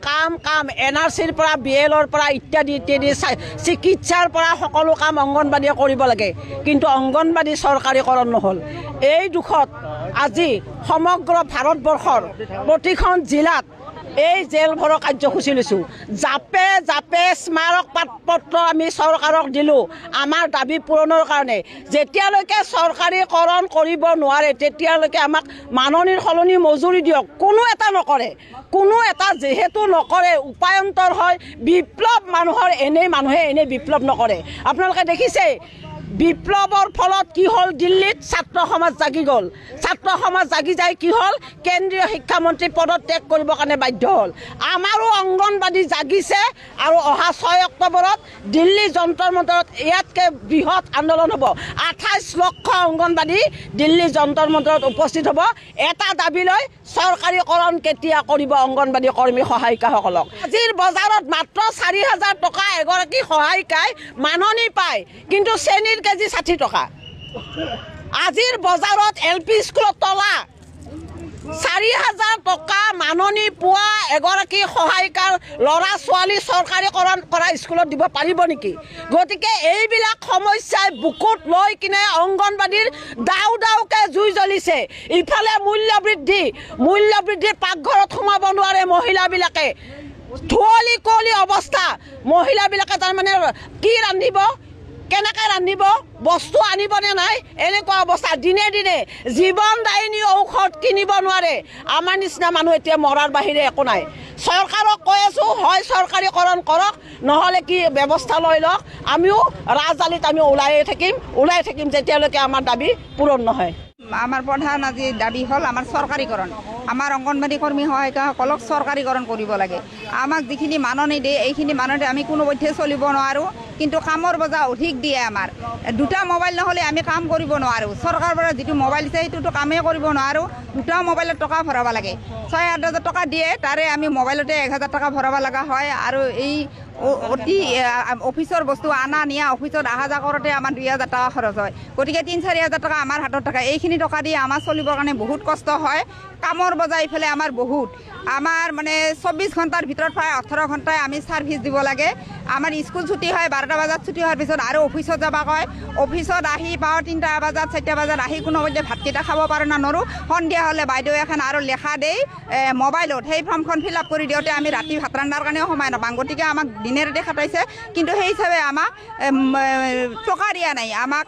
কাম NRCৰ পৰা BLৰ পৰা ইত্যাদি চিকিৎসাৰ পৰা সকলো কাম অংগনবাড়ীয়ে কৰিব লাগে কিন্তু অংগনবাড়ী চৰকাৰীকৰণ নহ'ল এই দুখত আজি সমগ্ৰ ভাৰতবৰ্ষৰ প্ৰতিখন জিলাত এই জেল ভৰ কাৰ্যসূচী লৈছোঁ জাপে জাপে স্মাৰক পত্ৰ আমি চৰকাৰক দিলোঁ আমাৰ দাবী পূৰণৰ কাৰণে যেতিয়ালৈকে চৰকাৰীকৰণ কৰিব নোৱাৰে তেতিয়ালৈকে আমাক মাননিৰ সলনি মজুৰি দিয়ক কোনো এটা নকৰে কোনো এটা যেহেতু নকৰে উপায়ন্তৰ হয় বিপ্লৱ মানুহে এনেই বিপ্লৱ নকৰে আপোনালোকে দেখিছে বিপ্লৱৰ ফলত কি হ'ল দিল্লীত ছাত্ৰ সমাজ জাগি গ'ল ছাত্ৰ সমাজ জাগি যায় কি হ'ল কেন্দ্ৰীয় শিক্ষামন্ত্ৰী পদত্যাগ কৰিবৰ কাৰণে বাধ্য হ'ল আমাৰো অংগনবাড়ী জাগিছে আৰু অহা 6 অক্টোবৰত দিল্লী যন্তৰ মন্তৰত ইয়াতকৈ বৃহৎ আন্দোলন হ'ব 28 লক্ষ অংগনবাড়ী দিল্লী যন্তৰ মন্তৰত উপস্থিত হ'ব এটা দাবী লৈ চৰকাৰীকৰণ কেতিয়া কৰিব অংগনবাড়ী কৰ্মী সহায়িকাসকলক আজিৰ বজাৰত মাত্ৰ 4,000 টকা এগৰাকী সহায়িকাই মাননি পায় কিন্তু চেনীৰ কেজি 60 টকা আজিৰ বজাৰত LP স্কুলত তলা 4,000 টকা মাননি পোৱা এগৰাকী সহায়িকাৰ ল'ৰা ছোৱালী চৰকাৰীকৰণ কৰা স্কুলত দিব পাৰিব নেকি গতিকে এইবিলাক সমস্যাই বুকুত লৈ কিনে অংগনবাড়ীৰ দাউকে জুই জ্বলিছে ইফালে মূল্য বৃদ্ধিৰ পাকঘৰত সোমাব নোৱাৰে মহিলাবিলাকে ধুৱলি কুঁৱলী অৱস্থা মহিলাবিলাকে তাৰমানে কি ৰান্ধিব কেনেকৈ ৰান্ধিব বস্তু আনিবনে নাই এনেকুৱা অৱস্থা দিনে জীৱনদায়িনী ঔষধ কিনিব নোৱাৰে আমাৰ নিচিনা মানুহ এতিয়া মৰাৰ বাহিৰে একো নাই চৰকাৰক কৈ আছোঁ হয় চৰকাৰীকৰণ কৰক নহ'লে কি ব্যৱস্থা লৈ লওক আমিও ৰাজআলিত আমি ওলাই থাকিম যেতিয়ালৈকে আমাৰ দাবী পূৰণ নহয় আমাৰ প্ৰধান আজি দাবী হ'ল আমাৰ চৰকাৰীকৰণ আমাৰ অংগনবাড়ী কৰ্মী সহায়িকাসকলক চৰকাৰীকৰণ কৰিব লাগে আমাক যিখিনি মাননি দিয়ে এইখিনি মাননি আমি কোনোপধ্যে চলিব নোৱাৰোঁ কিন্তু কামৰ বজা অধিক দিয়ে আমাৰ দুটা মোবাইল নহ'লে আমি কাম কৰিব নোৱাৰোঁ চৰকাৰৰ পৰা যিটো মোবাইল দিছে সেইটোতো কামেই কৰিব নোৱাৰোঁ দুটা মোবাইলত টকা ভৰাব লাগে 6,000 টকা দিয়ে তাৰে আমি মোবাইলতে 1,000 টকা ভৰাব লগা হয় আৰু এই অতি অফিচৰ বস্তু আনা নিয়া অফিচত অহা যোৱা কৰোঁতে আমাৰ 2,000 টকা খৰচ হয় গতিকে 3-4,000 টকা আমাৰ হাতত থাকে এইখিনি টকা দি আমাৰ চলিবৰ কাৰণে বহুত কষ্ট হয় কামৰ বজাই ইফালে আমাৰ বহুত আমাৰ মানে 24 ঘণ্টাৰ ভিতৰত প্ৰায় 18 ঘণ্টাই আমি ছাৰ্ভিচ দিব লাগে আমাৰ স্কুল ছুটি হয় 12টা বজাত ছুটি হোৱাৰ পিছত আৰু অফিচত যাব কয় অফিচত আহি পাওঁ 3টা বজাত 4টা বজাত আহি কোনোমধ্যে ভাতকেইটা খাব পাৰোঁ না নৰোঁ সন্ধিয়া হ'লে বাইদেউ এখন আৰু লেখা দেই মোবাইলত সেই ফৰ্মখন ফিল আপ কৰি দিওঁতে আমি ৰাতি ভাত ৰন্ধাৰ কাৰণেও সময় নাপাওঁ গতিকে আমাক দিনে ৰাতি খাটাইছে কিন্তু সেই হিচাপে আমাক টকা দিয়া নাই আমাক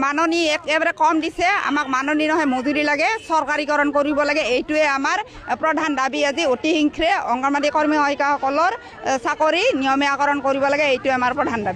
মাননি একেবাৰে কম দিছে আমাক মাননি নহয় মজুৰি লাগে চৰকাৰীকৰণ কৰিব লাগে এইটোৱে আমাৰ প্ৰধান দাবী আজি অতি শীঘ্ৰে অংগনবাড়ী কৰ্মী সহায়িকাসকলৰ চাকৰি নিয়মীয়াকৰণ কৰিব লাগে এইটোৱে আমাৰ প্ৰধান দাবী